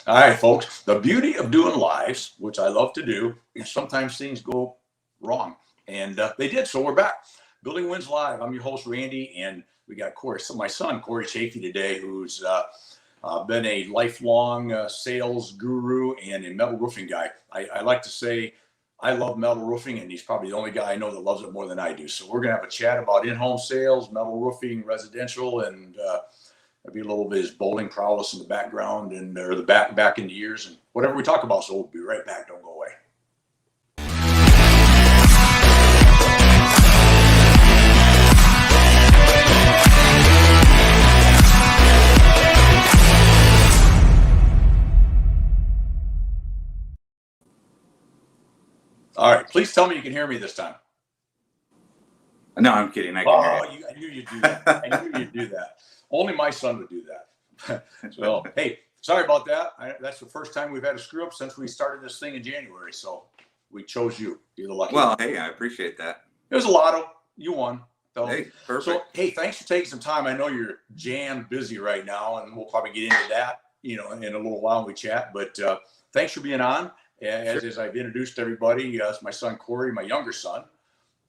All right, folks. The beauty of doing lives, which I love to do, is sometimes things go wrong, and they did. So we're back. Building Wins Live. I'm your host, Randy, and we got Cory, so my son, Cory Chaffee, today, who's been a lifelong sales guru and a metal roofing guy. I like to say I love metal roofing, and he's probably the only guy I know that loves it more than I do. So we're gonna have a chat about in-home sales, metal roofing, residential, and maybe a little bit of his bowling prowess in the background and or the back in the years and whatever we talk about. So we'll be right back. Don't go away. All right. Please tell me you can hear me this time. No, I'm kidding. I can hear you. I knew you'd do that. I knew you'd do that. Only my son would do that. So, hey, sorry about that. That's the first time we've had a screw up since we started this thing in January. So we chose you. You're the lucky Well, one. hey, I appreciate that. It was a lotto. You won. So, hey, perfect. So, hey, thanks for taking some time. I know you're jammed busy right now, and we'll probably get into that, in a little while when we chat. But thanks for being on. As I've introduced everybody, my son Cory, my younger son.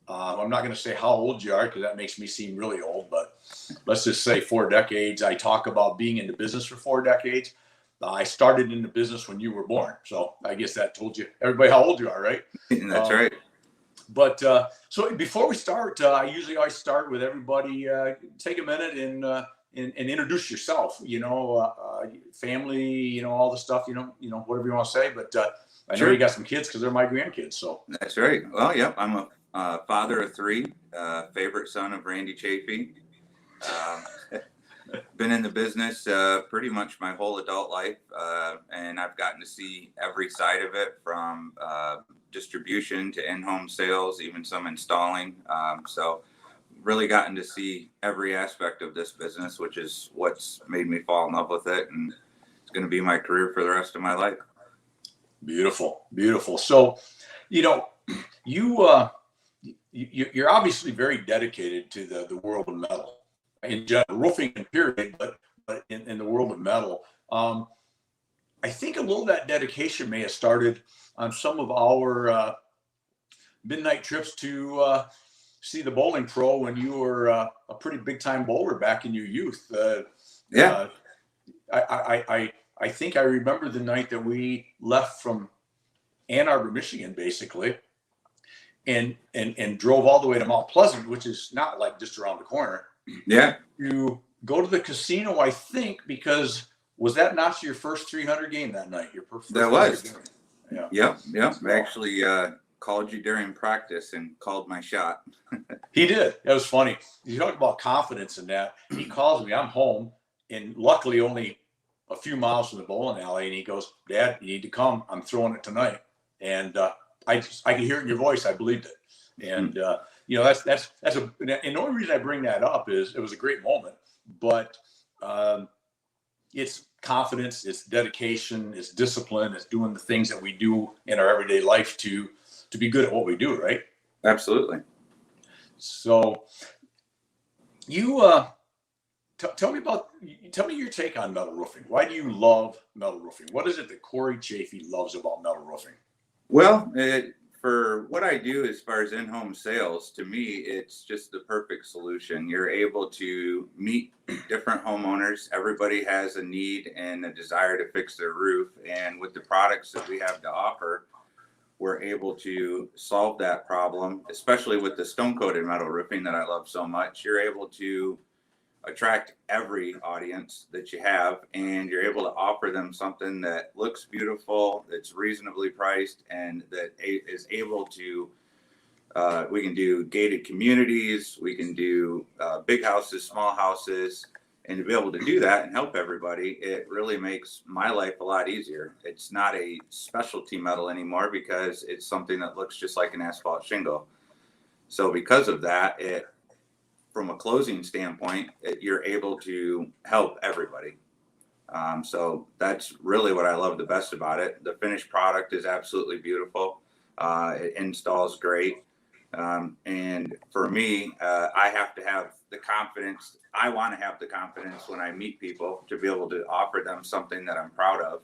I'm not going to say how old you are because that makes me seem really old, but let's just say 4 decades. I talk about being in the business for 4 decades. I started in the business when you were born. So I guess that told you everybody how old you are, right? That's right. But so before we start, I usually always start with everybody, take a minute and introduce yourself, family, all the stuff, whatever you want to say. But I know you got some kids because they're my grandkids. So that's right. Well, yep. I'm a father of 3, favorite son of Randy Chaffee. Been in the business pretty much my whole adult life, and I've gotten to see every side of it, from distribution to in-home sales, even some installing. So really gotten to see every aspect of this business, which is what's made me fall in love with it, and it's going to be my career for the rest of my life. Beautiful, beautiful. So, you're obviously very dedicated to the world of metal in general, roofing and period, but in the world of metal. I think a little of that dedication may have started on some of our midnight trips to see the bowling pro when you were a pretty big time bowler back in your youth. I think I remember the night that we left from Ann Arbor, Michigan, basically, and drove all the way to Mount Pleasant, which is not like just around the corner. Yeah. You go to the casino, I think, because was that not your first 300 game that night? Your first that was. Game? Yeah. Yep. I actually called you during practice and called my shot. He did. It was funny. You talk about confidence in that. He calls me. I'm home, and luckily only a few miles from the bowling alley, and he goes, "Dad, you need to come. I'm throwing it tonight." And I could hear it in your voice. I believed it. And that's and the only reason I bring that up is it was a great moment, but it's confidence, it's dedication, it's discipline, it's doing the things that we do in our everyday life to be good at what we do, right? Absolutely. So you tell me your take on metal roofing. Why do you love metal roofing? What is it that Cory Chaffee loves about metal roofing? Well, for what I do as far as in-home sales, to me, it's just the perfect solution. You're able to meet different homeowners. Everybody has a need and a desire to fix their roof. And with the products that we have to offer, we're able to solve that problem, especially with the stone-coated metal roofing that I love so much. You're able to attract every audience that you have, and you're able to offer them something that looks beautiful, that's reasonably priced, and that is able to we can do gated communities, we can do big houses, small houses, and to be able to do that and help everybody, it really makes my life a lot easier. It's not a specialty metal anymore because it's something that looks just like an asphalt shingle. So because of that, from a closing standpoint, you're able to help everybody. So that's really what I love the best about it. The finished product is absolutely beautiful. It installs great. And for me, I have to have the confidence. I want to have the confidence when I meet people to be able to offer them something that I'm proud of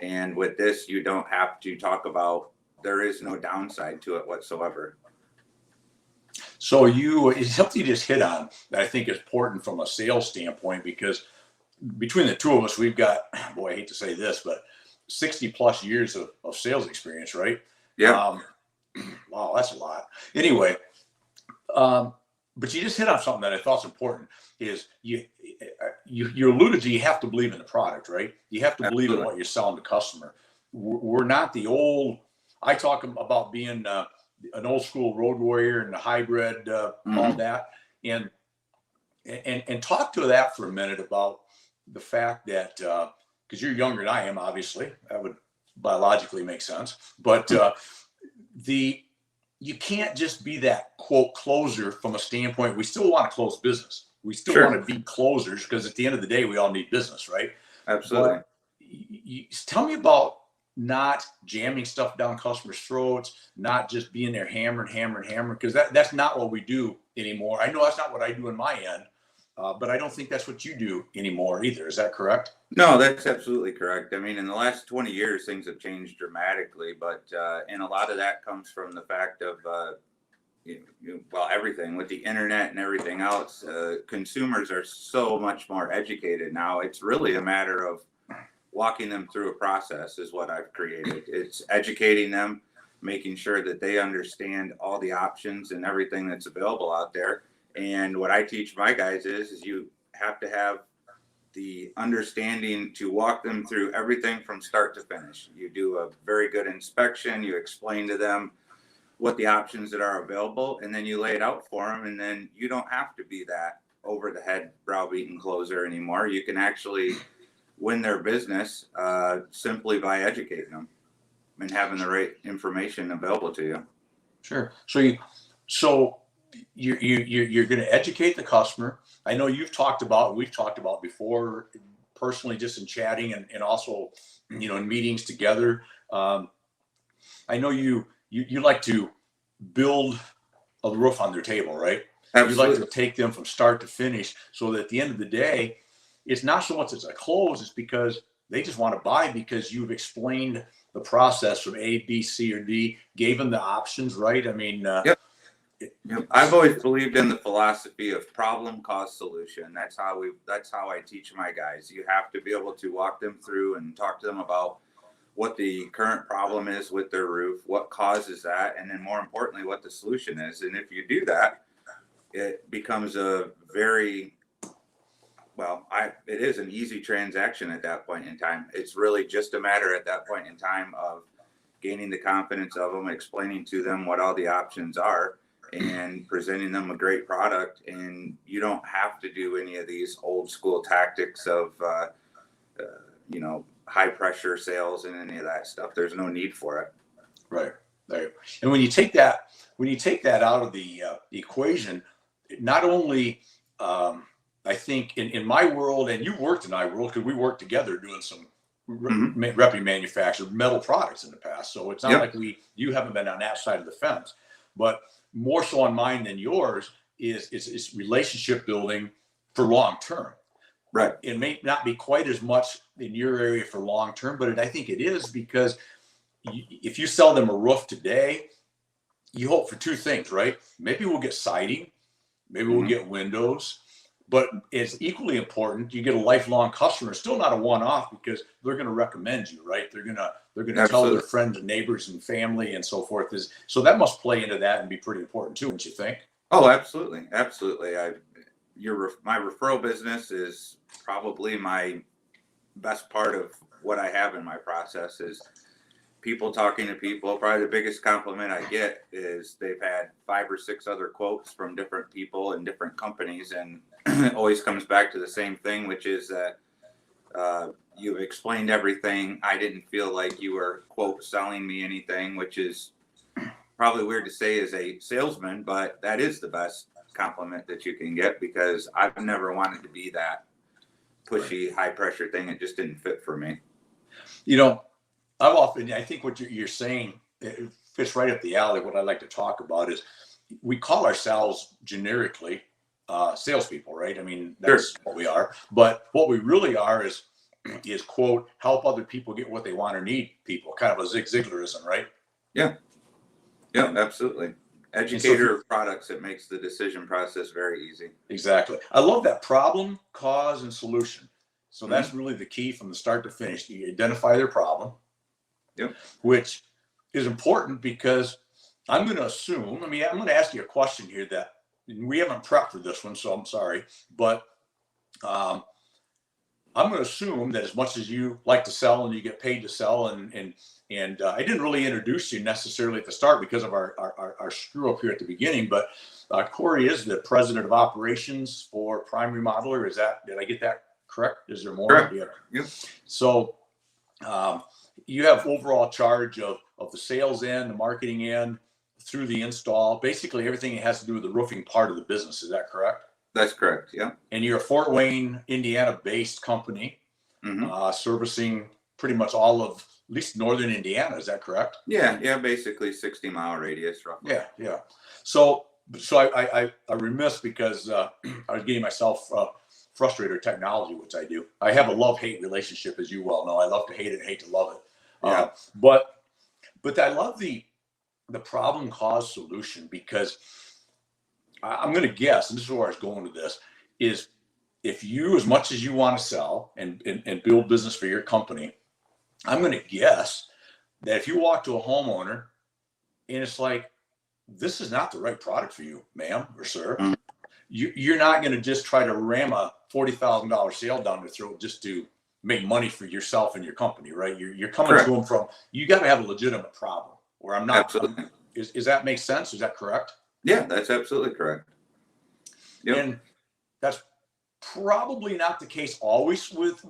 And with this, you don't have to talk about, there is no downside to it whatsoever. So it's something you just hit on that I think is important from a sales standpoint, because between the two of us, we've got, boy, I hate to say this, but 60 plus years of sales experience, right? Yeah. Wow, that's a lot. Anyway, but you just hit on something that I thought was important. Is you alluded to, you have to believe in the product, right? You have to believe in Absolutely. what you're selling to customer. We're not the old. I talk about being an old school road warrior and a hybrid, all that, and talk to that for a minute about the fact that because you're younger than I am, obviously that would biologically make sense, but you can't just be that quote closer from a standpoint. We still want to close business. We still Sure. want to be closers, because at the end of the day, we all need business, right? Absolutely. But tell me about not jamming stuff down customers' throats, not just being there hammering, because that's not what we do anymore. I know that's not what I do in my end, but I don't think that's what you do anymore either. Is that correct? No, that's absolutely correct. I mean, in the last 20 years, things have changed dramatically, but and a lot of that comes from the fact of well, everything with the internet and everything else. Consumers are so much more educated now. It's really a matter of walking them through a process is what I've created. It's educating them, making sure that they understand all the options and everything that's available out there. And what I teach my guys is you have to have the understanding to walk them through everything from start to finish. You do a very good inspection, you explain to them what the options that are available, and then you lay it out for them. And then you don't have to be that over the head browbeaten closer anymore. You can actually win their business simply by educating them and having the right information available to you. Sure. So you're going to educate the customer. I know we've talked about before, personally, just in chatting and also, in meetings together. I know you like to build a roof on their table, right? Absolutely. You like to take them from start to finish, so that at the end of the day, it's not so much as a close, it's because they just want to buy, because you've explained the process from A, B, C, or D, gave them the options, right? I mean, Yep. I've always believed in the philosophy of problem, cause, solution. That's how I teach my guys. You have to be able to walk them through and talk to them about what the current problem is with their roof, what causes that, and then more importantly, what the solution is. And if you do that, it becomes a very, it is an easy transaction at that point in time. It's really just a matter at that point in time of gaining the confidence of them, explaining to them what all the options are, and presenting them a great product. And you don't have to do any of these old school tactics of, high pressure sales and any of that stuff. There's no need for it. Right. And when you take that out of the equation, not only, I think in my world, and you worked in my world, because we worked together doing some repping manufactured metal products in the past. So it's not like you haven't been on that side of the fence, but more so on mine than yours is relationship building for long term. Right. It may not be quite as much in your area for long term, but I think it is, because if you sell them a roof today, you hope for two things, right? Maybe we'll get siding, maybe we'll get windows, but it's equally important you get a lifelong customer. Still not a one-off, because they're going to recommend you, right? They're going to tell their friends and neighbors and family and so forth. So that must play into that and be pretty important too, don't you think? Oh, absolutely, absolutely. My referral business is probably my best part of what I have in my process. Is people talking to people. Probably the biggest compliment I get is they've had 5 or 6 other quotes from different people and different companies, and it always comes back to the same thing, which is that you've explained everything. I didn't feel like you were, quote, selling me anything, which is probably weird to say as a salesman, but that is the best compliment that you can get, because I've never wanted to be that pushy, high pressure thing. It just didn't fit for me. I think what you're saying, it fits right up the alley. What I like to talk about is we call ourselves generically salespeople, right? I mean, that's what we are. But what we really are is is, quote, help other people get what they want or need people, kind of a Zig Ziglarism, right? Yeah. Yeah, absolutely. Educator of products, it makes the decision process very easy. Exactly. I love that problem, cause, and solution. So that's really the key from the start to finish. You identify their problem, Yep. which is important because I'm going to assume, I'm going to ask you a question here that we haven't prepped for this one, so I'm sorry, but I'm going to assume that as much as you like to sell and you get paid to sell, and I didn't really introduce you necessarily at the start because of our screw up here at the beginning, but Cory is the president of operations for Prime Remodeler. Did I get that correct? Is there more? Correct. Yeah. Yep. So you have overall charge of the sales end, the marketing end, through the install, basically everything that has to do with the roofing part of the business. Is that correct? That's correct. Yeah. And you're a Fort Wayne, Indiana-based company, servicing pretty much all of at least northern Indiana. Is that correct? Yeah. Basically 60-mile radius, roughly. Yeah. So I remiss because I was getting myself frustrated with technology, which I do. I have a love-hate relationship, as you well know. I love to hate it and hate to love it. Yeah. But I love the problem, cause, solution, because I'm going to guess, and this is where I was going with this, is if you, as much as you want to sell and build business for your company, I'm going to guess that if you walk to a homeowner and it's like, this is not the right product for you, ma'am or sir, you're not going to just try to ram a $40,000 sale down their throat just to make money for yourself and your company, right? You're coming to them from, you got to have a legitimate problem, or I'm not. Absolutely. Is that make sense? Is that correct? Yeah, that's absolutely correct. Yep. And that's probably not the case always with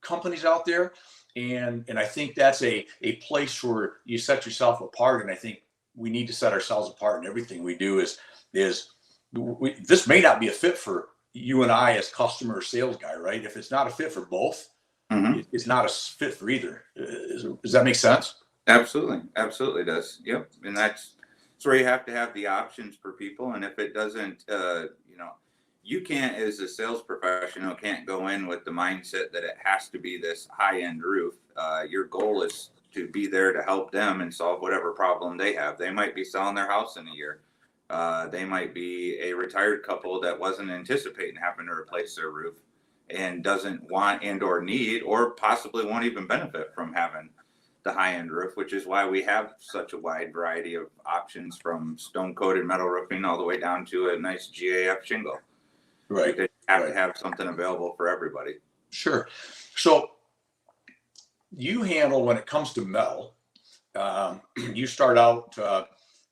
companies out there. And I think that's a place where you set yourself apart. And I think we need to set ourselves apart in everything we do is this may not be a fit for you and I as customer or sales guy, right? If it's not a fit for both, it's not a fit for either. Does that make sense? Absolutely does. Yep. And that's where you have to have the options for people. And if it doesn't, you can't, as a sales professional, can't go in with the mindset that it has to be this high-end roof. Your goal is to be there to help them and solve whatever problem they have. They might be selling their house in a year. They might be a retired couple that wasn't anticipating having to replace their roof and doesn't want and or need or possibly won't even benefit from having the high-end roof, which is why we have such a wide variety of options, from stone-coated metal roofing all the way down to a nice GAF shingle. Right. Because you have to have something available for everybody. Sure. So you handle, when it comes to metal, you start out,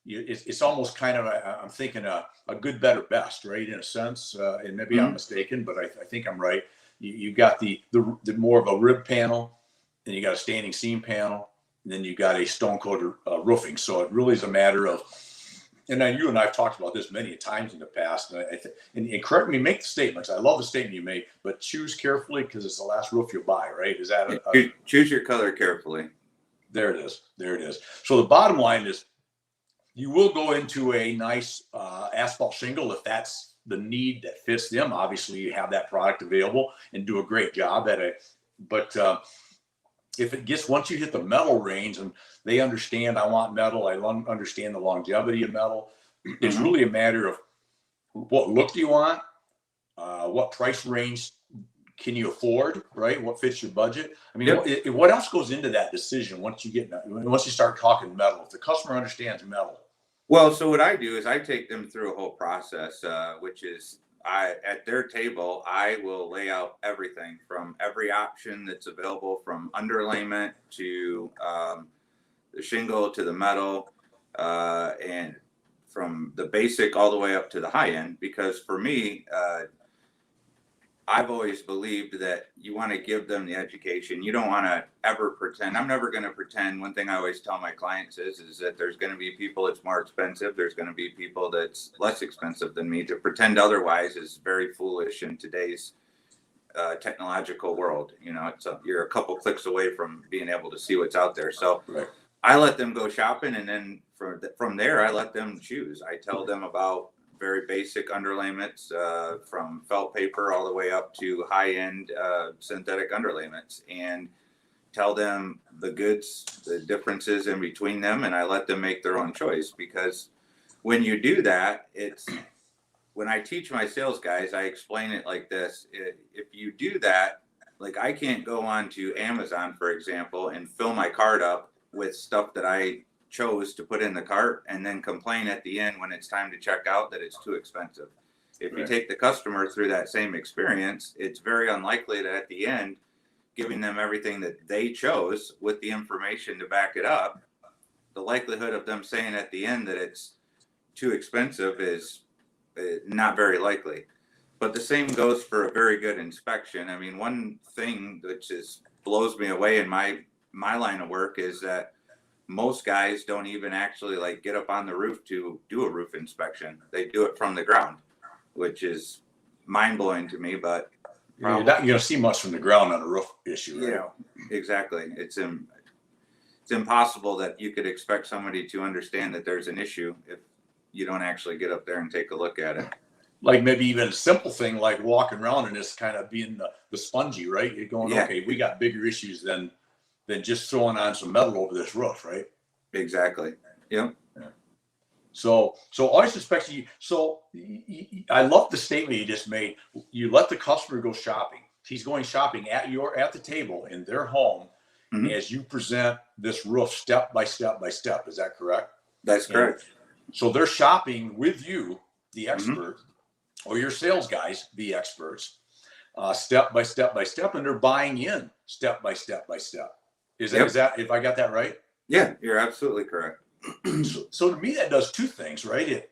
it's almost kind of, I'm thinking a good, better, best, right? In a sense, and maybe I'm mistaken, but I think I'm right. You got the more of a rib panel, then you got a standing seam panel, and then you got a stone coated roofing. So it really is a matter of, and now you and I've talked about this many times in the past, and correct me, make the statements. I love the statement you make, but choose carefully because it's the last roof you buy, right? Is that choose your color carefully? There it is. So the bottom line is, you will go into a nice asphalt shingle if that's the need that fits them. Obviously, you have that product available and do a great job at it. But if it gets, once you hit the metal range and they understand, I want metal, I understand the longevity of metal, it's really a matter of what look do you want, what price range can you afford, right? What fits your budget? I mean, what else goes into that decision once you start talking metal? If the customer understands metal. Well, so what I do is I take them through a whole process, which is at their table, I will lay out everything from every option that's available, from underlayment to the shingle to the metal, and from the basic all the way up to the high end. Because for me, I've always believed that you want to give them the education. You don't want to ever pretend. I'm never going to pretend. One thing I always tell my clients is that there's going to be people that's more expensive. There's going to be people that's less expensive than me. To pretend otherwise is very foolish in today's technological world. You're a couple clicks away from being able to see what's out there. So I let them go shopping, and then from there, I let them choose. I tell them about very basic underlayments, from felt paper all the way up to high-end synthetic underlayments, and tell them the goods, the differences in between them, and I let them make their own choice. Because when you do that, when I teach my sales guys, I explain it like this. If you do that, like I can't go on to Amazon, for example, and fill my cart up with stuff that I chose to put in the cart and then complain at the end when it's time to check out that it's too expensive. If you take the customer through that same experience, it's very unlikely that at the end, giving them everything that they chose with the information to back it up, the likelihood of them saying at the end that it's too expensive is not very likely. But the same goes for a very good inspection. I mean, one thing that just blows me away in my line of work is that most guys don't even actually like get up on the roof to do a roof inspection. They do it from the ground, which is mind blowing to me. But you're not going to see much from the ground on a roof issue, right? Yeah, exactly. It's impossible that you could expect somebody to understand that there's an issue if you don't actually get up there and take a look at it. Like maybe even a simple thing like walking around and just kind of being the spongy, right? You're going, okay, we got bigger issues than just throwing on some metal over this roof, right? Exactly. Yep. Yeah. So always expect you. So I love the statement you just made. You let the customer go shopping. He's going shopping at the table in their home, as you present this roof step by step by step. Is that correct? That's correct. So they're shopping with you, the expert, or your sales guys, the experts, step by step by step, and they're buying in step by step by step. Is that if I got that right? Yeah, you're absolutely correct. So to me, that does two things, right?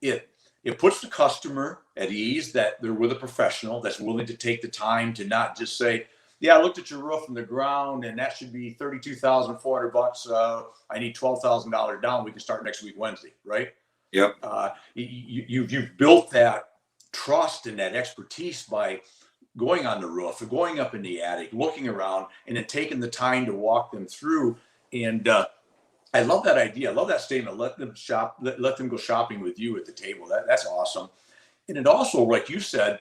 It puts the customer at ease that they're with a professional that's willing to take the time to not just say, yeah, I looked at your roof from the ground and that should be $32,400. I need $12,000 down. We can start next week, Wednesday, right? Yep. You've built that trust and that expertise by going on the roof, or going up in the attic, looking around, and then taking the time to walk them through. And I love that idea. I love that statement. Let them shop. Let them go shopping with you at the table. That's awesome. And it also, like you said,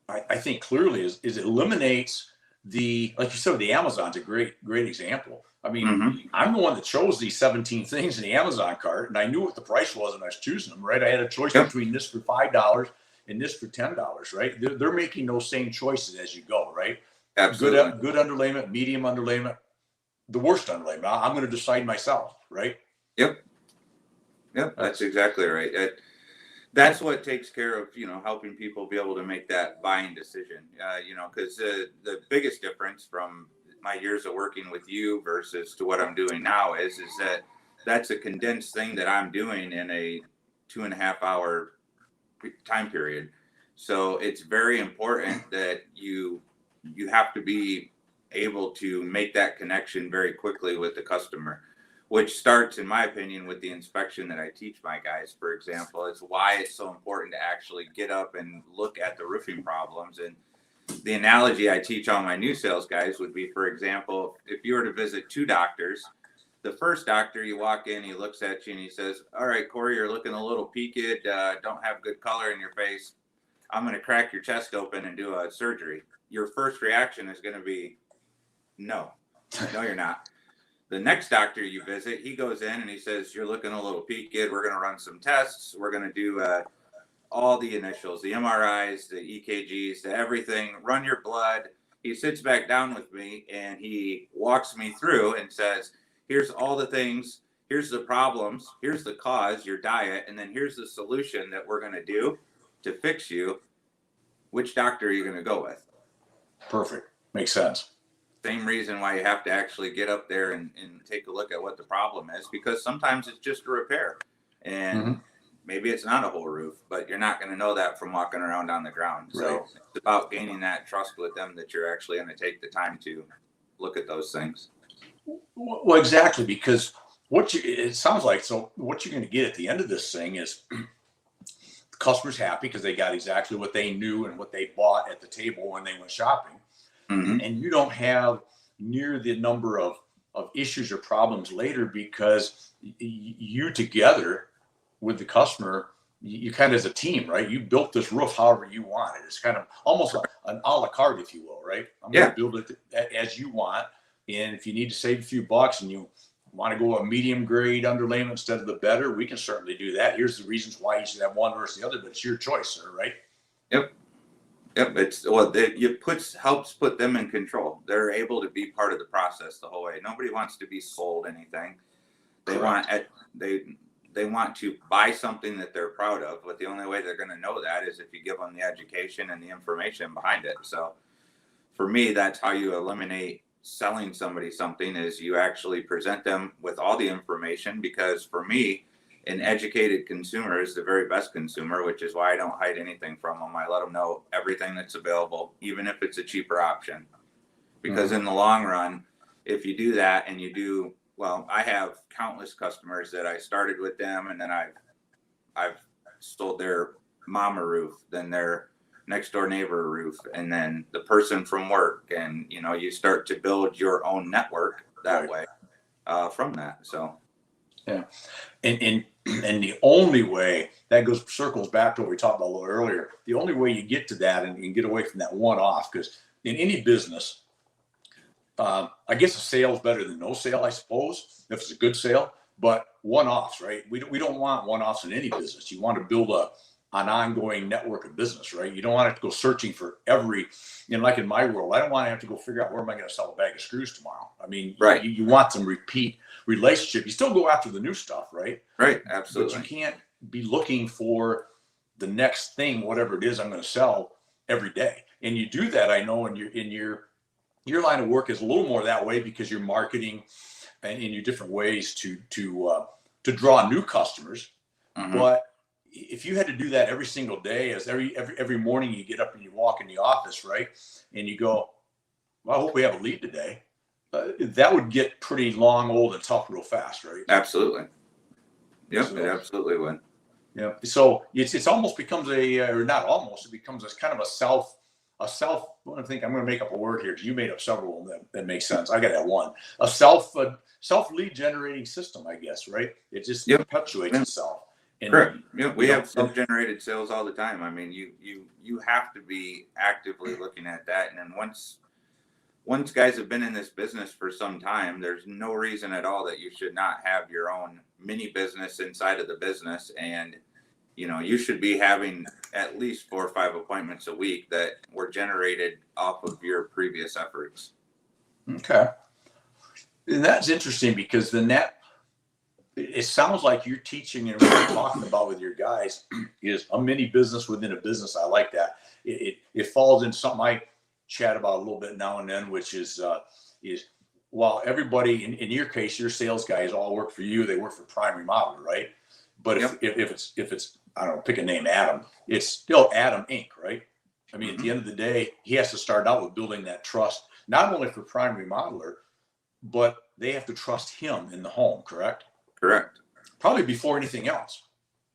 I think clearly is it eliminates like you said, the Amazon's a great example. I mean, I'm the one that chose these 17 things in the Amazon cart, and I knew what the price was when I was choosing them, right? I had a choice between this for $5 and this for $10, right? They're making those same choices as you go, right? Absolutely. Good underlayment, medium underlayment, the worst underlayment. I'm going to decide myself, right? Yep, that's exactly right. That's what takes care of, helping people be able to make that buying decision, because the biggest difference from my years of working with you versus to what I'm doing now is that that's a condensed thing that I'm doing in a 2.5 hour time period. So it's very important that you have to be able to make that connection very quickly with the customer, which starts, in my opinion, with the inspection that I teach my guys, for example. It's why it's so important to actually get up and look at the roofing problems. And the analogy I teach all my new sales guys would be, for example, if you were to visit two doctors, the first doctor, you walk in, he looks at you and he says, all right, Cory, you're looking a little peaked, don't have good color in your face. I'm going to crack your chest open and do a surgery. Your first reaction is going to be, no, you're not. The next doctor you visit, he goes in and he says, you're looking a little peaked. We're going to run some tests. We're going to do all the initials, the MRIs, the EKGs, the everything, run your blood. He sits back down with me and he walks me through and says, here's all the things, here's the problems, here's the cause, your diet, and then here's the solution that we're going to do to fix you. Which doctor are you going to go with? Perfect. Makes sense. Same reason why you have to actually get up there and take a look at what the problem is, because sometimes it's just a repair and maybe it's not a whole roof, but you're not going to know that from walking around on the ground. Right. So it's about gaining that trust with them that you're actually going to take the time to look at those things. Well, exactly, because it sounds like, so what you're going to get at the end of this thing is the customer's happy because they got exactly what they knew and what they bought at the table when they went shopping. And you don't have near the number of issues or problems later because you together with the customer you kind of as a team, right? You built this roof however you want it. It's kind of almost an a la carte, if you will, right? I'm going to build it as you want. And if you need to save a few bucks and you want to go a medium grade underlayment instead of the better, we can certainly do that. Here's the reasons why you should have one versus the other, but it's your choice, sir, right? Yep. It's helps put them in control. They're able to be part of the process the whole way. Nobody wants to be sold anything. They they want to buy something that they're proud of, but the only way they're going to know that is if you give them the education and the information behind it. So for me, that's how you eliminate selling somebody something, is you actually present them with all the information, because for me, an educated consumer is the very best consumer, which is why I don't hide anything from them. I let them know everything that's available, even if it's a cheaper option, because in the long run, if you do that and you do, well, I have countless customers that I started with them, and then I've sold their mama roof, then their next door neighbor roof, and then the person from work, and you start to build your own network that way from that. So yeah, and the only way that circles back to what we talked about a little earlier, the only way you get to that and get away from that one-off, because in any business, I guess a sale is better than no sale, I suppose, if it's a good sale. But one-offs, right? We don't want one-offs in any business. You want to build an ongoing network of business, right? You don't want to go searching for every, like in my world, I don't want to have to go figure out where am I going to sell a bag of screws tomorrow. I mean, you want some repeat relationship. You still go after the new stuff, right? Right, absolutely. But you can't be looking for the next thing, whatever it is I'm going to sell every day. And you do that, I know, in your line of work is a little more that way, because you're marketing and in your different ways to draw new customers. But if you had to do that every single day, as every morning you get up and you walk in the office, right, and you go, well, I hope we have a lead today, that would get pretty long, old, and tough real fast, right? Absolutely. Yep, it absolutely would. Yeah. So it's almost becomes or not almost, it becomes a kind of a self. I think I'm going to make up a word here, because you made up several of them that make sense. I got that one. A self lead generating system, I guess, right? It just perpetuates itself. Correct. Yep. We have self-generated sales all the time. I mean, you have to be actively looking at that. And then once guys have been in this business for some time, there's no reason at all that you should not have your own mini business inside of the business. And you should be having at least 4 or 5 appointments a week that were generated off of your previous efforts. Okay. And that's interesting, because it sounds like you're teaching, and what you're talking about with your guys is a mini business within a business. I like that. It falls in something I chat about a little bit now and then, which is while everybody in your case, your sales guys all work for you, they work for Prime Remodeler, right? But if it's I don't know, pick a name, Adam, it's still Adam Inc., right? I mean, at the end of the day, he has to start out with building that trust, not only for Prime Remodeler, but they have to trust him in the home, correct? Correct. Probably before anything else.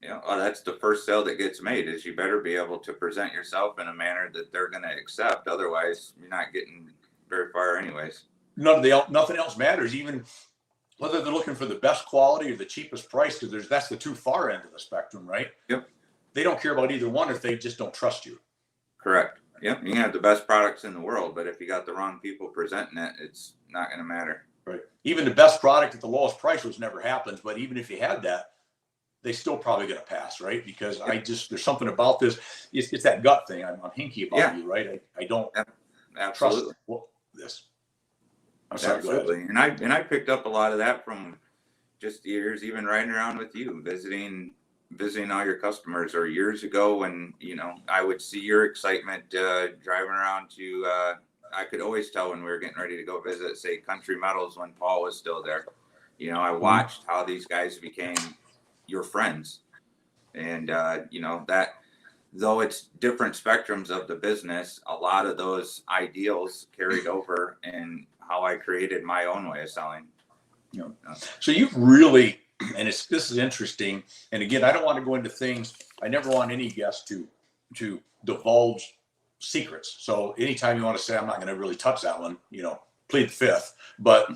Yeah, well, that's the first sale that gets made, is you better be able to present yourself in a manner that they're going to accept. Otherwise, you're not getting very far anyways. Nothing else matters, even whether they're looking for the best quality or the cheapest price, because that's the too far end of the spectrum, right? Yep. They don't care about either one if they just don't trust you. Correct. Yep. You can have the best products in the world, but if you got the wrong people presenting it, it's not going to matter. Right. Even the best product at the lowest price, which never happens, but even if you had that, they still probably going to pass, right? Because there's something about this. It's that gut thing. I'm hinky about you, right? I don't trust this. I'm sorry, absolutely. And I picked up a lot of that from just years, even riding around with you, visiting all your customers, or years ago when, I would see your excitement driving around to, I could always tell when we were getting ready to go visit, say, Country Metals, when Paul was still there. I watched how these guys became your friends. And, that though it's different spectrums of the business, a lot of those ideals carried over in how I created my own way of selling. So you've really, and this is interesting. And again, I don't want to go into things. I never want any guest to divulge secrets. So anytime you want to say, I'm not going to really touch that one, plead the fifth. But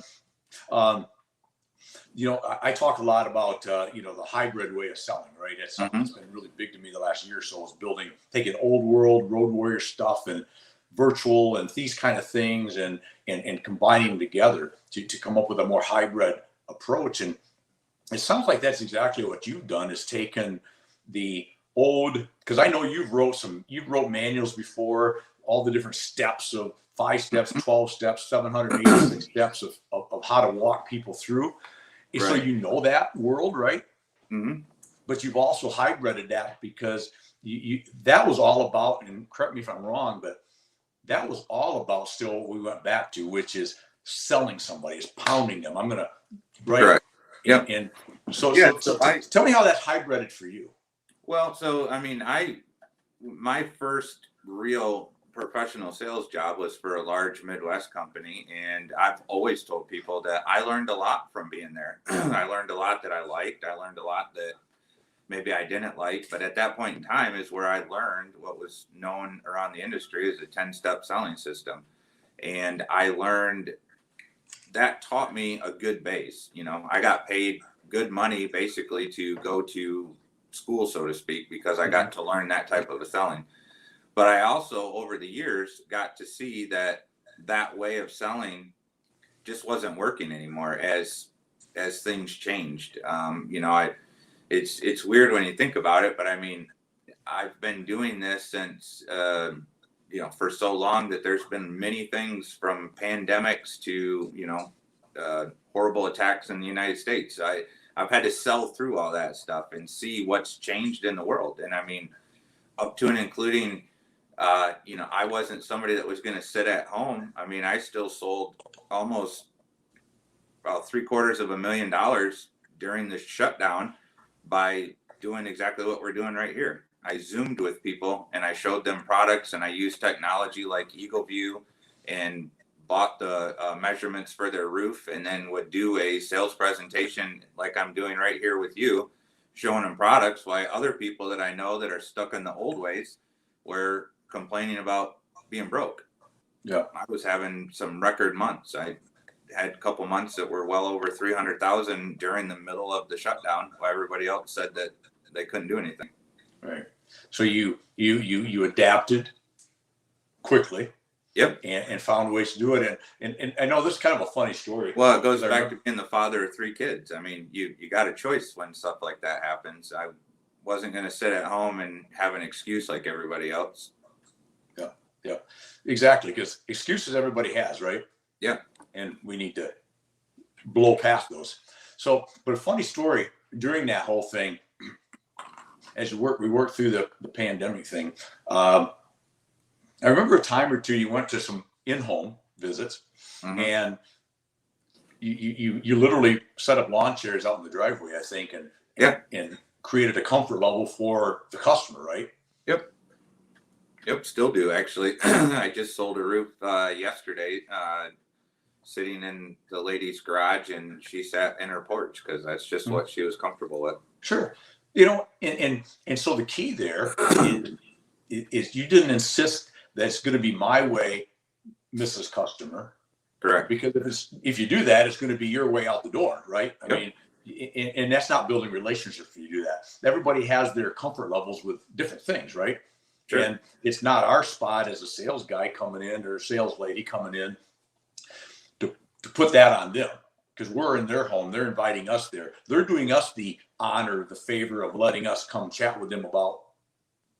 I talk a lot about, the hybrid way of selling, right? It's something Mhm. that's been really big to me the last year or so, is taking old world road warrior stuff and virtual and these kind of things, and combining them together to come up with a more hybrid approach. And it sounds like that's exactly what you've done, is taken the old, because I know you've wrote manuals before, all the different steps of 5 steps, 12 steps, 786 steps of how to walk people through. And so Right. that world, right? Hmm. But you've also hybrided that, because that was all about, and correct me if I'm wrong, but that was all about still what we went back to, which is selling somebody, is pounding them. I'm gonna, right? Correct. Yep. And so, Yeah. so tell me how that's hybrided for you. Well, so I mean, my first real professional sales job was for a large Midwest company, and I've always told people that I learned a lot from being there. I learned a lot that I liked. I learned a lot that maybe I didn't like, but at that point in time is where I learned what was known around the industry as a 10-step selling system. And I learned that taught me a good base. I got paid good money basically to go to school, so to speak, because I got to learn that type of a selling. But I also, over the years, got to see that way of selling just wasn't working anymore as things changed. It's weird when you think about it, but I mean, I've been doing this since for so long that there's been many things, from pandemics to horrible attacks in the United States. I've had to sell through all that stuff and see what's changed in the world, and I mean, up to and including I wasn't somebody that was going to sit at home. I mean, I still sold almost about $750,000 during the shutdown by doing exactly what we're doing right here. I Zoomed with people and I showed them products, and I used technology like Eagle View and bought the measurements for their roof, and then would do a sales presentation like I'm doing right here with you, showing them products, while other people that I know that are stuck in the old ways were complaining about being broke. Yeah. I was having some record months. I had a couple months that were well over 300,000 during the middle of the shutdown, while everybody else said that they couldn't do anything. Right. So you adapted quickly. Yep. And found ways to do it. And I know this is kind of a funny story. Well, it goes back to being the father of 3 kids. I mean, you got a choice when stuff like that happens. I wasn't going to sit at home and have an excuse like everybody else. Yeah, exactly. Because excuses everybody has, right? Yeah. And we need to blow past those. So, but a funny story during that whole thing, as we worked through the pandemic thing. I remember a time or two you went to some in-home visits, and you literally set up lawn chairs out in the driveway, I think, and created a comfort level for the customer, right? Yep, still do actually. I just sold a roof yesterday, sitting in the lady's garage, and she sat in her porch because that's just what she was comfortable with. Sure, and so the key there is you didn't insist that it's going to be my way, Mrs. Customer. Correct. Because if you do that, it's going to be your way out the door, right? I mean, and that's not building relationships if you do that. Everybody has their comfort levels with different things, right? Sure. And it's not our spot as a sales guy coming in or a sales lady coming in to put that on them, because we're in their home. They're inviting us there. They're doing us the honor, the favor of letting us come chat with them about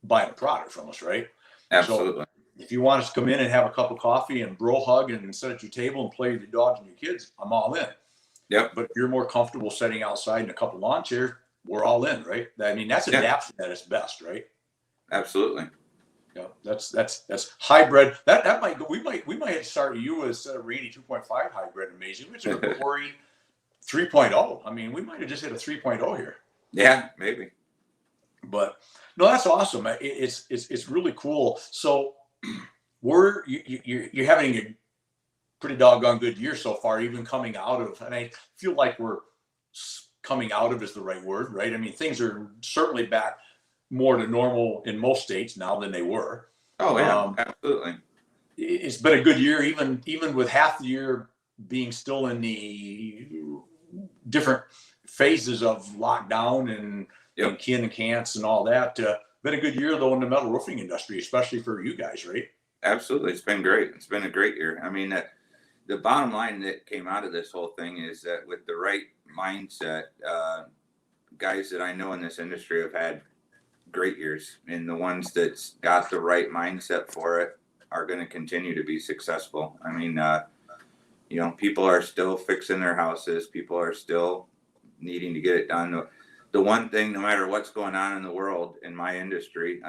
buying a product from us, right? Absolutely. So if you want us to come in and have a cup of coffee and bro hug and sit at your table and play with your dogs and your kids, I'm all in. Yep. But if you're more comfortable sitting outside in a couple lawn chairs, we're all in, right? I mean, that's adaptation at its best, right? Absolutely. Yeah, that's hybrid. That might go. We might start you as Randy 2.5 hybrid. Amazing. Which is a Cory 3.0. I mean, we might have just hit a 3.0 here. Yeah, maybe. But no, that's awesome. It's really cool. So you're having a pretty doggone good year so far, even coming out of, and I feel like we're coming out of is the right word, right? I mean, things are certainly back more to normal in most states now than they were. Oh yeah, absolutely. It's been a good year, even with half the year being still in the different phases of lockdown and, Yep. and can and can'ts and all that. Been a good year though in the metal roofing industry, especially for you guys, right? Absolutely. It's been great. It's been a great year. I mean, the bottom line that came out of this whole thing is that with the right mindset, guys that I know in this industry have had great years, and the ones that's got the right mindset for it are going to continue to be successful. I mean, people are still fixing their houses. People are still needing to get it done. The one thing, no matter what's going on in the world, in my industry,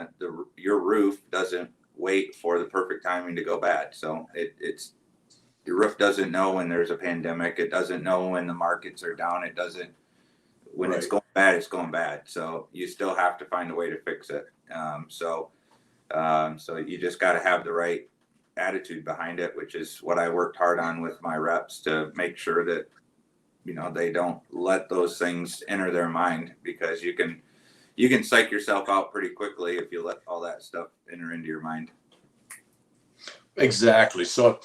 your roof doesn't wait for the perfect timing to go bad. So it's your roof doesn't know when there's a pandemic. It doesn't know when the markets are down. It doesn't, when Right. it's going bad, it's going bad. So you still have to find a way to fix it. So you just got to have the right attitude behind it, which is what I worked hard on with my reps to make sure that, they don't let those things enter their mind, because you can psych yourself out pretty quickly if you let all that stuff enter into your mind. Exactly. So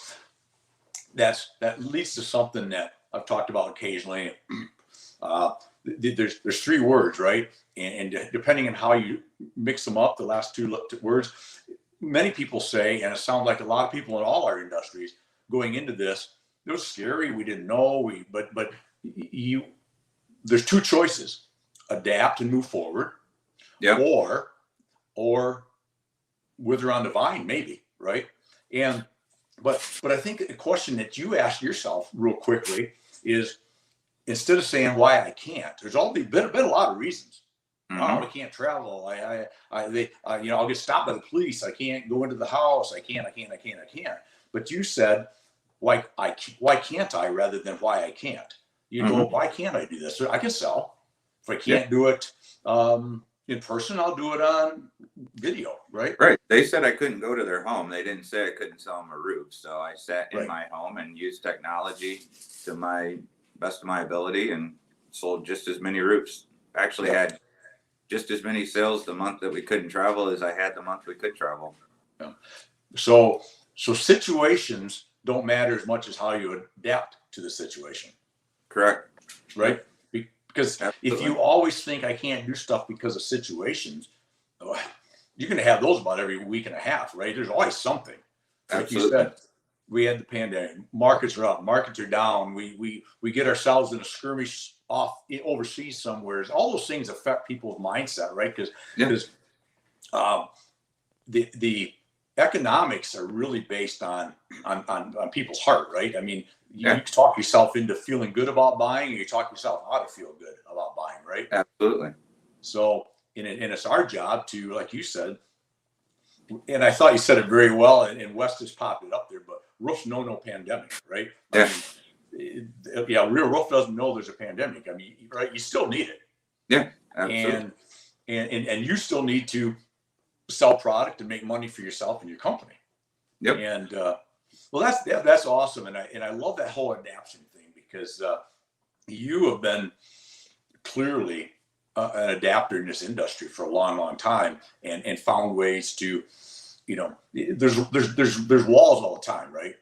that leads to something that I've talked about occasionally. There's three words, right? And depending on how you mix them up, the last two words, many people say, and it sounds like a lot of people in all our industries going into this, it was scary. We didn't know. But there's two choices: adapt and move forward, Yeah. or wither on the vine, maybe, right? And but I think a question that you ask yourself real quickly is, instead of saying why I can't, there's been a lot of reasons. Mm-hmm. Oh, we can't travel. I'll get stopped by the police. I can't go into the house. I can't. But you said, why can't I, rather than why I can't. Why can't I do this? So I can sell. If I can't do it in person, I'll do it on video, right? Right. They said I couldn't go to their home. They didn't say I couldn't sell them a roof. So I sat in my home and used technology to my best of my ability and sold just as many roofs. Actually had just as many sales the month that we couldn't travel as I had the month we could travel. Yeah. So situations don't matter as much as how you adapt to the situation. Correct. Right? Because if you always think I can't do stuff because of situations, you're going to have those about every week and a half, right? There's always something. Like Absolutely. you said, we had the pandemic. Markets are up. Markets are down. We get ourselves in a skirmish off overseas somewhere. All those things affect people's mindset, right? Because the economics are really based on people's heart, right? I mean, you talk yourself into feeling good about buying, and you talk yourself how to feel good about buying, right? Absolutely. So, and it's our job to, like you said, and I thought you said it very well, and West has popped it up there, but roofs know no pandemic, right? Yeah. Real roof doesn't know there's a pandemic. I mean, right? You still need it. Yeah, absolutely. And you still need to sell product and make money for yourself and your company. Yep. And well, that's awesome, and I love that whole adaptation thing, because you have been clearly an adapter in this industry for a long time, and found ways to, there's walls all the time, right?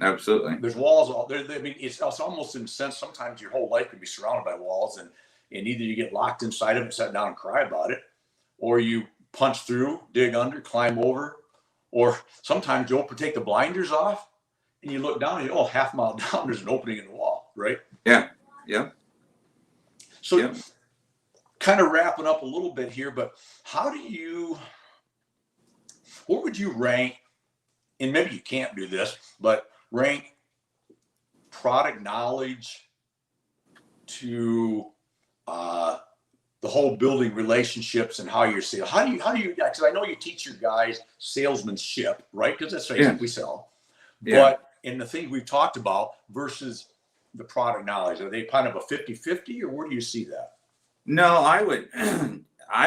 Absolutely. There's walls all there. I mean, it's almost, in a sense, sometimes your whole life can be surrounded by walls, and either you get locked inside of it, sit down and cry about it, or you punch through, dig under, climb over, or sometimes you'll take the blinders off and you look down and half a mile down, there's an opening in the wall, right? Yeah. Yeah. So kind of wrapping up a little bit here, but what would you rank, and maybe you can't do this, but rank product knowledge to the whole building relationships and how you're selling? How do you, because I know you teach your guys salesmanship, right? Because that's what we sell. Yeah. But in the things we've talked about versus the product knowledge, are they kind of a 50-50, or where do you see that? No, I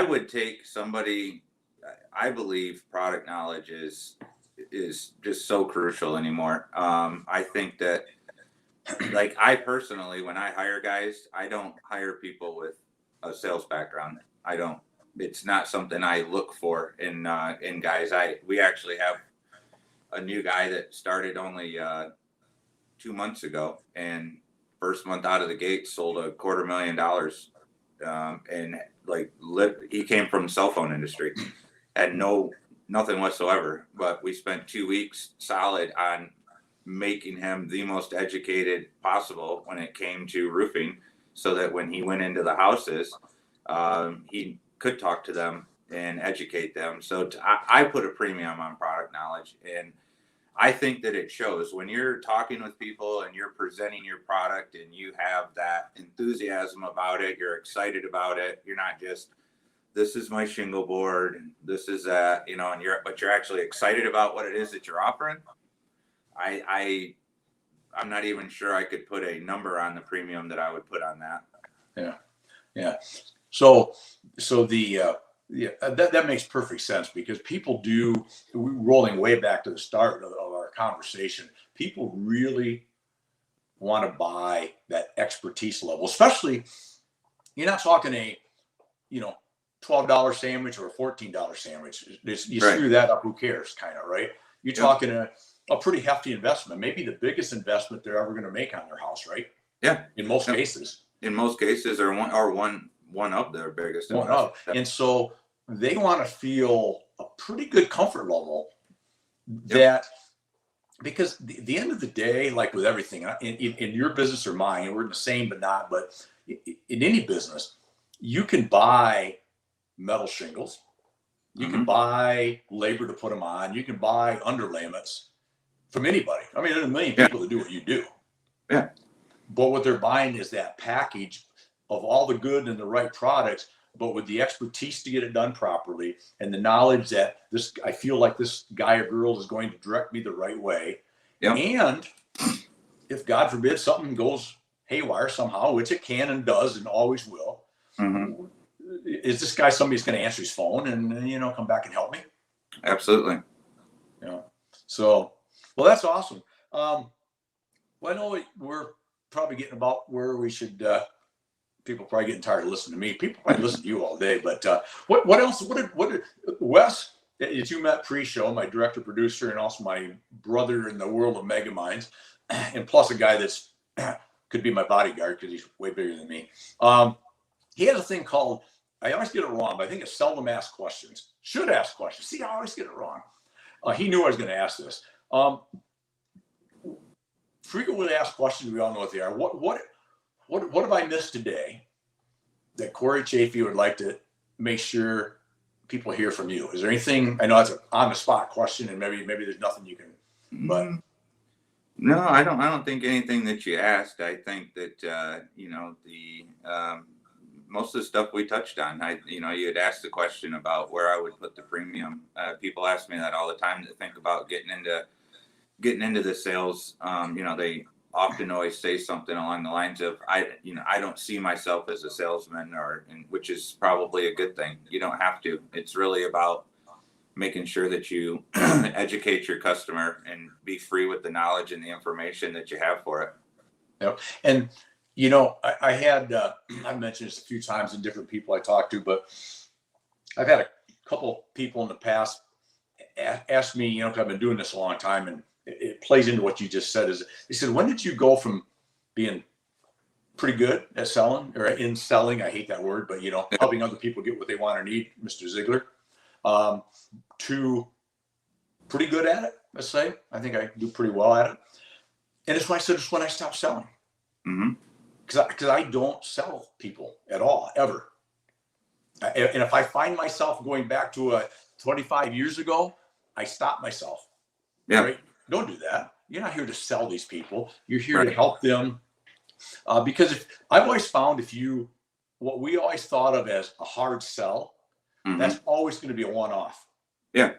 would take somebody. I believe product knowledge is just so crucial anymore. I think that, like, I personally, when I hire guys, I don't hire people with a sales background. I don't. It's not something I look for in guys. We actually have a new guy that started only 2 months ago, and first month out of the gate, sold $250,000. And like he came from the cell phone industry, had nothing whatsoever. But we spent 2 weeks solid on making him the most educated possible when it came to roofing, so that when he went into the houses, he could talk to them and educate them. So I put a premium on product knowledge, and I think that it shows when you're talking with people and you're presenting your product and you have that enthusiasm about it, you're excited about it. You're not just, this is my shingle board and this is that, and but you're actually excited about what it is that you're offering. I'm not even sure I could put a number on the premium that I would put on that. Yeah. So that makes perfect sense, because people do, rolling way back to the start of our conversation, people really want to buy that expertise level, especially you're not talking a, $12 sandwich or a $14 sandwich. You Right. screw that up, who cares, kind of, right? You're talking a pretty hefty investment, maybe the biggest investment they're ever going to make on their house, right? Yeah. In most cases. In most cases, or one of their biggest investments. And so they want to feel a pretty good comfort level that, because the end of the day, like with everything in your business or mine, and we're in the same but not, but in any business, you can buy metal shingles, you can buy labor to put them on, you can buy underlayments from anybody. I mean, there's a million people that do what you do. Yeah. But what they're buying is that package of all the good and the right products, but with the expertise to get it done properly, and the knowledge that I feel like this guy or girl is going to direct me the right way. Yep. And if God forbid something goes haywire somehow, which it can and does and always will, is this guy somebody's going to answer his phone and come back and help me? Absolutely. So, well, that's awesome. Well, I know we're probably getting about where we should. People probably getting tired of listening to me. People probably listen to you all day. But what else? What did Wes, as you met pre-show, my director, producer, and also my brother in the world of Mega Minds, and plus a guy that's could be my bodyguard because he's way bigger than me. He has a thing called, I always get it wrong, but I think it's seldom asked questions. Should ask questions. See, I always get it wrong. He knew I was going to ask this. Frequently asked questions, we all know what they are. What have I missed today that Cory Chaffee would like to make sure people hear from you? Is there anything? I know that's an on-the-spot question, and maybe there's nothing you can. But no, I don't think anything that you asked. I think that most of the stuff we touched on. You had asked the question about where I would put the premium. People ask me that all the time to think about getting into the sales. They often always say something along the lines of, I don't see myself as a salesman, which is probably a good thing. You don't have to. It's really about making sure that you educate your customer and be free with the knowledge and the information that you have for it. Yep. And I had I've mentioned this a few times in different people I talked to, but I've had a couple people in the past ask me, because I've been doing this a long time, and it plays into what you just said. Is they said, when did you go from being pretty good at selling, or in selling, I hate that word, but helping other people get what they want or need, Mr. Ziegler, to pretty good at it, let's say. I think I do pretty well at it. And it's why I said it's when I stopped selling. Because I don't sell people at all, ever. And if I find myself going back to 25 years ago, I stop myself. Yeah. Right? Don't do that. You're not here to sell these people. You're here to help them. Because I've always found what we always thought of as a hard sell, that's always going to be a one-off. Yeah.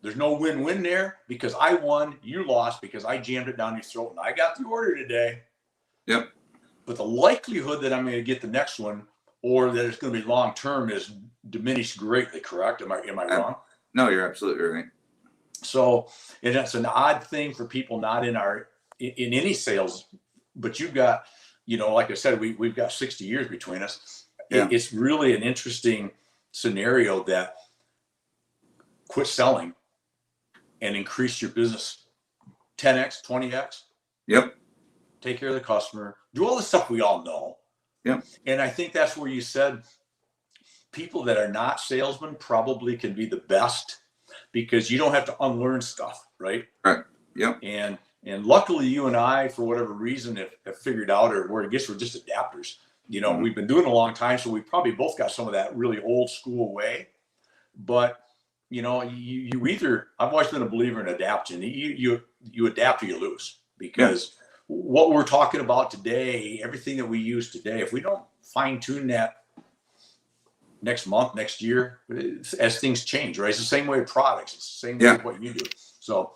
There's no win-win there, because I won, you lost, because I jammed it down your throat and I got the order today. Yep. But the likelihood that I'm going to get the next one, or that it's going to be long-term, is diminished greatly, correct? Am I wrong? No, you're absolutely right. So, and that's an odd thing for people not in any sales, but you've got, like I said, we've got 60 years between us. Yeah. It's really an interesting scenario that quit selling and increase your business 10x, 20x. Yep. take care of the customer, do all the stuff we all know. Yeah. And I think that's where you said people that are not salesmen probably can be the best because you don't have to unlearn stuff, right? Right. Yep. And luckily you and I, for whatever reason, have figured out, or I guess we're just adapters. You know, we've been doing it a long time, so we probably both got some of that really old school way. But you know, you either, I've always been a believer in adaptation. You adapt or you lose, because what we're talking about today, everything that we use today, if we don't fine tune that next month, next year, as things change, right? It's the same way with products. It's the same way with what you do. So,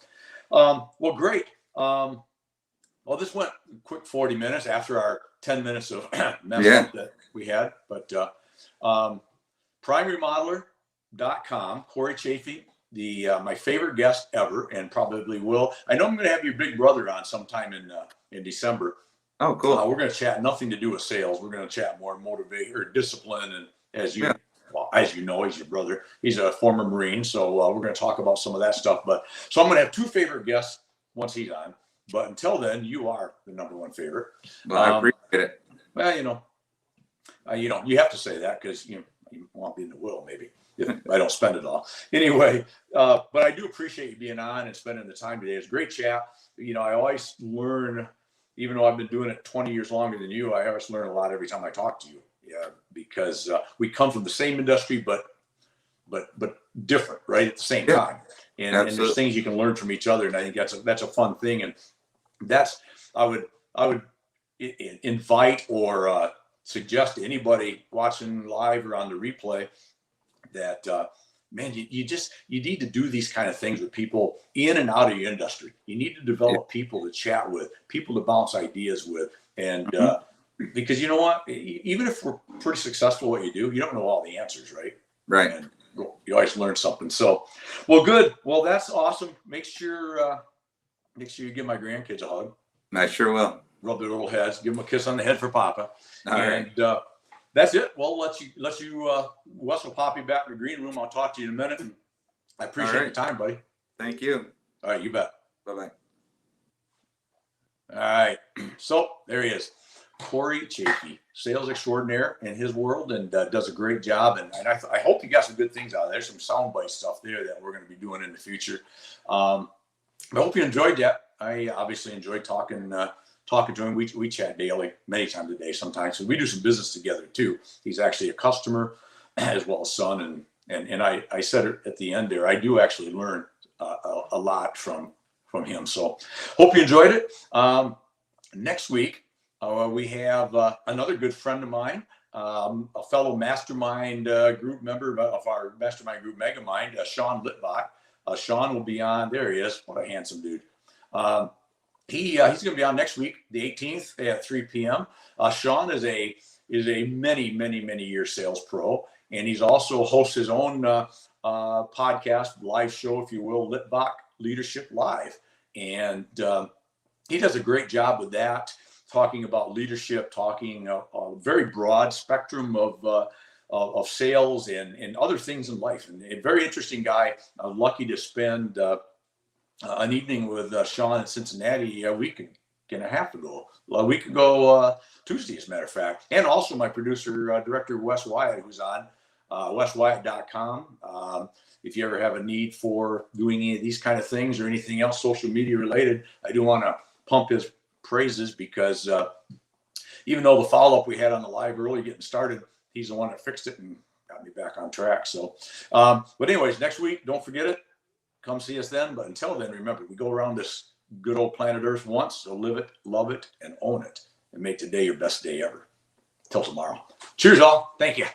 well, great. Well, this went a quick 40 minutes after our 10 minutes of mess up that we had. But primeremodeler.com, Cory Chaffee, my favorite guest ever, and probably will. I know I'm going to have your big brother on sometime in December. Oh, cool. We're going to chat nothing to do with sales. We're going to chat more motivate or discipline, and as you know, he's your brother. He's a former Marine, so we're going to talk about some of that stuff. But so I'm going to have two favorite guests once he's on. But until then, you are the number one favorite. Well, I appreciate it. Well, you have to say that because you want me in the will, maybe, if I don't spend it all. Anyway, but I do appreciate you being on and spending the time today. It's a great chat. You know, I always learn, even though I've been doing it 20 years longer than you, I always learn a lot every time I talk to you. Yeah, because we come from the same industry, but different, right? At the same time. And there's things you can learn from each other. And I think that's a fun thing. And I would invite or suggest to anybody watching live or on the replay that man, you need to do these kind of things with people in and out of your industry. You need to develop people to chat with, people to bounce ideas with, and because you know what, even if we're pretty successful at what you do, you don't know all the answers, right? Right. And you always learn something. So, well, good. Well, that's awesome. Make sure you give my grandkids a hug. I sure will. Rub their little heads. Give them a kiss on the head for Papa. All right. That's it. Well, let you Wes will pop you back in the green room. I'll talk to you in a minute. And I appreciate your time, buddy. Thank you. All right, you bet. Bye-bye. All right. So there he is. Cory Chaffee, sales extraordinaire in his world, and does a great job. And I hope you got some good things out of there. There's some soundbite stuff there that we're going to be doing in the future. I hope you enjoyed that. I obviously enjoyed talking to him. We chat daily, many times a day sometimes. So we do some business together too. He's actually a customer as well as son. And I said it at the end there, I do actually learn a lot from him. So hope you enjoyed it. Next week, we have another good friend of mine, a fellow mastermind group member of our mastermind group, Megamind, Sean Litbach. Sean will be on. There he is. What a handsome dude. He's going to be on next week, the 18th at 3 p.m. Sean is a many year sales pro, and he's also hosts his own podcast, live show, if you will, Litbach Leadership Live. And he does a great job with that, talking about leadership, talking a very broad spectrum of sales and other things in life. And a very interesting guy. I'm lucky to spend an evening with Sean in Cincinnati a week and a half ago. A week ago, Tuesday, as a matter of fact. And also my producer, director, Wes Wyatt, who's on weswyatt.com. If you ever have a need for doing any of these kind of things or anything else social media related, I do want to pump his praises because even though the follow-up we had on the live early getting started, he's the one that fixed it and got me back on track. So, but anyways, next week, don't forget it. Come see us then. But until then, remember, we go around this good old planet Earth once, so live it, love it, and own it, and make today your best day ever. Till tomorrow. Cheers, all. Thank you.